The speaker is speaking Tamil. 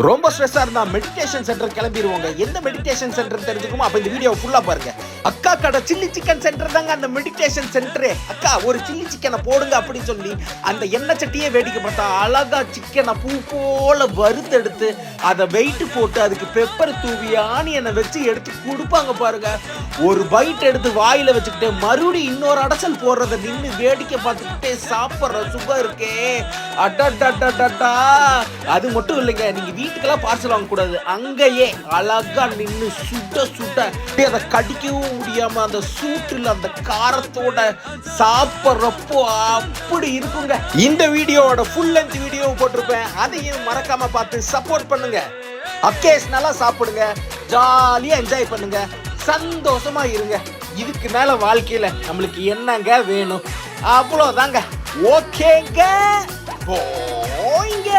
ரொம்ப ஸ்ட்ரெஸ்ஸா இருந்தா மெடிடேஷன் சென்டர் கிளம்பிடுவோங்க. எந்த மெடிடேஷன் சென்டர் தெரிஞ்சுக்குமோ அப்ப இந்த வீடியோ ஃபுல்லா பாருங்க. அக்கா கடை சில்லி சிக்கன் சென்டர் தாங்க அந்த மெடிடேஷன் சென்டரே. அக்கா ஒரு சில்லி சிக்கனை போடுங்க அப்படின்னு சொல்லி அந்த எண்ணெய் சட்டியே வேடிக்கை பார்த்தா அழகா சிக்கனை பூ போல வறுத்தெடுத்து அதை வெயிட் போட்டு அதுக்கு பெப்பர் தூவி ஆனியனை வச்சு எடுத்து கொடுப்பாங்க பாருங்க. ஒரு பைட் எடுத்து வாயில வச்சுக்கிட்டு மறுபடியும் இன்னொரு அடைச்சல் போடுறத நின்று வேடிக்கை பார்த்துக்கிட்டே சாப்பிட்ற சுகம் இருக்கே அடடடடடா. அது மட்டும் இல்லைங்க, நீங்க வீட்டுக்கெல்லாம் பார்சல் வாங்கக்கூடாது, அங்கேயே அழகா நின்று சுட்ட சுட்ட அதை கடிக்கவும் முடியாம அந்த சூட்டில் அந்த காரத்தோட சாப்பிட்றப்போ அப்படி இருக்குங்க. இந்த வீடியோவோட ஃபுல் லென்த் வீடியோ போட்டிருப்பேன், அதையும் மறக்காம பார்த்து சப்போர்ட் பண்ணுங்க. அக்கேஷனலா சாப்பிடுங்க, ஜாலியா என்ஜாய் பண்ணுங்க, சந்தோஷமா இருங்க. இதுக்கு மேல வாழ்க்கையில நம்மளுக்கு என்னங்க வேணும்? அவ்வளோதாங்க. ஓகேங்க, போங்க.